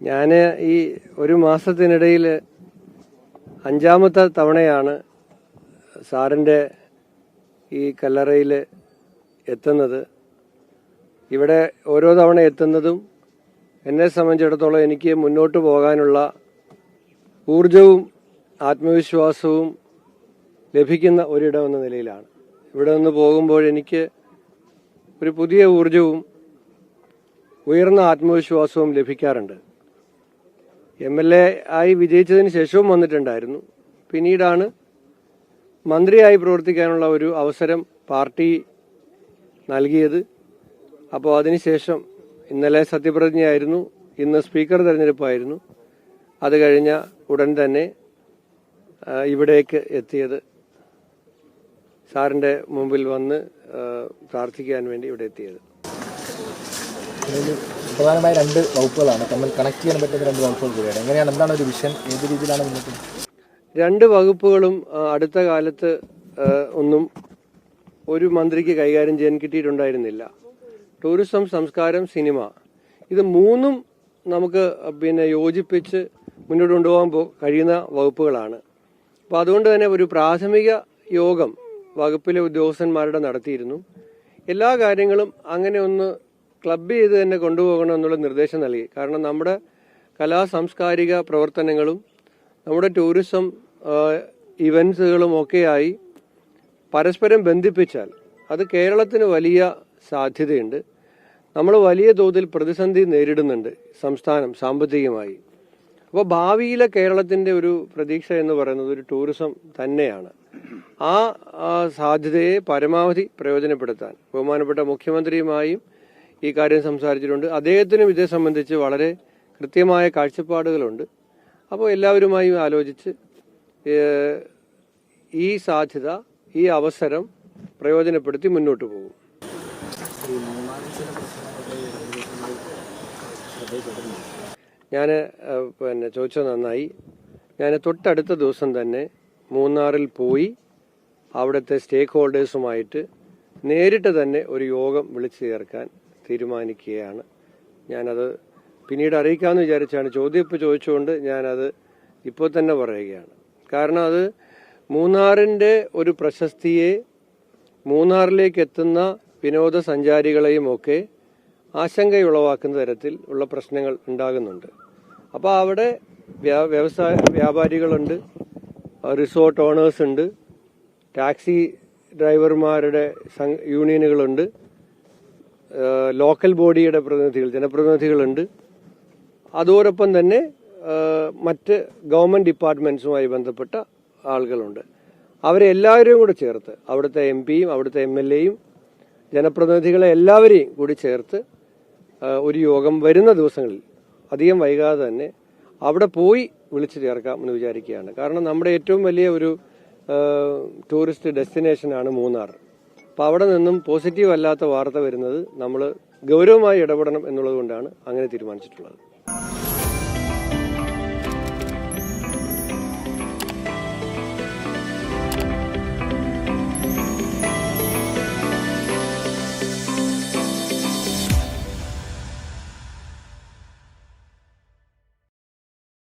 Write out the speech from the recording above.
ഞാൻ ഈ ഒരു മാസത്തിനിടയിൽ 5ാമത്തെ തവണയാണ് സാറിൻ്റെ ഈ കല്ലറയിൽ എത്തുന്നത്. ഇവിടെ ഓരോ തവണ എത്തുന്നതും എന്നെ സംബന്ധിച്ചിടത്തോളം എനിക്ക് മുന്നോട്ട് പോകാനുള്ള ഊർജവും ആത്മവിശ്വാസവും ലഭിക്കുന്ന ഒരിടമെന്ന നിലയിലാണ്. ഇവിടെ നിന്ന് പോകുമ്പോൾ എനിക്ക് ഒരു പുതിയ ഊർജവും ഉയർന്ന ആത്മവിശ്വാസവും ലഭിക്കാറുണ്ട്. MLA ആയി വിജയിച്ചതിന് ശേഷവും വന്നിട്ടുണ്ടായിരുന്നു. പിന്നീടാണ് മന്ത്രിയായി പ്രവർത്തിക്കാനുള്ള ഒരു അവസരം പാർട്ടി നൽകിയത്. അപ്പോൾ അതിനുശേഷം ഇന്നലെ സത്യപ്രതിജ്ഞയായിരുന്നു, ഇന്ന് സ്പീക്കർ തെരഞ്ഞെടുപ്പായിരുന്നു. അത് കഴിഞ്ഞ ഉടൻ തന്നെ ഇവിടേക്ക് എത്തിയത്, സാറിൻ്റെ മുമ്പിൽ വന്ന് പ്രാർത്ഥിക്കാൻ വേണ്ടി ഇവിടെ എത്തിയത്. പ്രധാനമായ 2 വകുപ്പുകളാണ് തമ്മിൽ കണക്ട് ചെയ്യാൻ പറ്റുന്ന 2 വകുപ്പുകൾ കൂടിയാണ്. എങ്ങനെയാണ്, എന്താണ് ഒരു വിഷൻ, ഏത് രീതിയിലാണ് മുന്നോട്ട്? 2 വകുപ്പുകളും അടുത്ത കാലത്ത് ഒന്നും ഒരു മന്ത്രിക്ക് കൈകാര്യം ചെയ്യാൻ കിട്ടിയിട്ടുണ്ടായിരുന്നില്ല. ടൂറിസം, സംസ്കാരം, സിനിമ, ഇത് 3ഉം നമുക്ക് യോജിപ്പിച്ച് മുന്നോട്ട് കൊണ്ടുപോകാൻ കഴിയുന്ന വകുപ്പുകളാണ്. അപ്പോൾ അതുകൊണ്ട് തന്നെ ഒരു പ്രാഥമിക യോഗം വകുപ്പിലെ ഉദ്യോഗസ്ഥന്മാരുടെ നടത്തിയിരുന്നു. എല്ലാ കാര്യങ്ങളും അങ്ങനെ ഒന്ന് ക്ലബ് ചെയ്ത് തന്നെ കൊണ്ടുപോകണം എന്നുള്ള നിർദ്ദേശം നൽകി. കാരണം നമ്മുടെ കലാ സാംസ്കാരിക പ്രവർത്തനങ്ങളും നമ്മുടെ ടൂറിസം ഇവൻസുകളും ഒക്കെയായി പരസ്പരം ബന്ധിപ്പിച്ചാൽ അത് കേരളത്തിന് വലിയ സാധ്യതയുണ്ട്. നമ്മൾ വലിയ തോതിൽ പ്രതിസന്ധി നേരിടുന്നുണ്ട് സംസ്ഥാനം സാമ്പത്തികമായി. അപ്പോൾ ഭാവിയിലെ കേരളത്തിൻ്റെ ഒരു പ്രതീക്ഷ എന്ന് പറയുന്നത് ഒരു ടൂറിസം തന്നെയാണ്. ആ സാധ്യതയെ പരമാവധി പ്രയോജനപ്പെടുത്താൻ ബഹുമാനപ്പെട്ട മുഖ്യമന്ത്രിയുമായും ഈ കാര്യം സംസാരിച്ചിട്ടുണ്ട്. അദ്ദേഹത്തിനും ഇതേ സംബന്ധിച്ച് വളരെ കൃത്യമായ കാഴ്ചപ്പാടുകളുണ്ട്. അപ്പോൾ എല്ലാവരുമായും ആലോചിച്ച് ഈ സാധ്യത, ഈ അവസരം പ്രയോജനപ്പെടുത്തി മുന്നോട്ട് പോകും. ഞാൻ ചോദിച്ചത് നന്നായി. ഞാൻ തൊട്ടടുത്ത ദിവസം തന്നെ മൂന്നാറിൽ പോയി അവിടുത്തെ സ്റ്റേക്ക് ഹോൾഡേഴ്സുമായിട്ട് നേരിട്ട് തന്നെ ഒരു യോഗം വിളിച്ചു ചേർക്കാൻ തീരുമാനിക്കുകയാണ്. ഞാനത് പിന്നീട് അറിയിക്കാമെന്ന് വിചാരിച്ചാണ്. ചോദ്യം ചോദിച്ചുകൊണ്ട് ഞാനത് ഇപ്പോൾ തന്നെ പറയുകയാണ്. കാരണം അത് മൂന്നാറിൻ്റെ ഒരു പ്രശസ്തിയെ, മൂന്നാറിലേക്ക് എത്തുന്ന വിനോദസഞ്ചാരികളെയും ഒക്കെ ആശങ്കയുളവാക്കുന്ന തരത്തിൽ ഉള്ള പ്രശ്നങ്ങൾ ഉണ്ടാകുന്നുണ്ട്. അപ്പോൾ അവിടെ വ്യാപാരികളുണ്ട്, റിസോർട്ട് ഓണേഴ്സ് ഉണ്ട്, ടാക്സി ഡ്രൈവർമാരുടെ യൂണിയനുകളുണ്ട്, ലോക്കൽ ബോഡിയുടെ പ്രതിനിധികൾ, ജനപ്രതിനിധികളുണ്ട്. അതോടൊപ്പം തന്നെ മറ്റ് ഗവൺമെന്റ് ഡിപ്പാർട്ട്മെന്റ്സുമായി ബന്ധപ്പെട്ട ആളുകളുണ്ട്. അവരെ എല്ലാവരെയും കൂടെ ചേർത്ത്, അവിടുത്തെ MP-യും അവിടുത്തെ MLA-യും ജനപ്രതിനിധികളെ എല്ലാവരെയും കൂടി ചേർത്ത് ഒരു യോഗം വരുന്ന ദിവസങ്ങളിൽ അധികം വൈകാതെ തന്നെ അവിടെ പോയി വിളിച്ചു ചേർക്കാം എന്ന് വിചാരിക്കുകയാണ്. കാരണം നമ്മുടെ ഏറ്റവും വലിയ ഒരു ടൂറിസ്റ്റ് ഡെസ്റ്റിനേഷനാണ് മൂന്നാർ. അപ്പോൾ അവിടെ നിന്നും പോസിറ്റീവ് അല്ലാത്ത വാർത്ത വരുന്നത് നമ്മൾ ഗൗരവമായി ഇടപെടണം എന്നുള്ളത് കൊണ്ടാണ് അങ്ങനെ തീരുമാനിച്ചിട്ടുള്ളത്.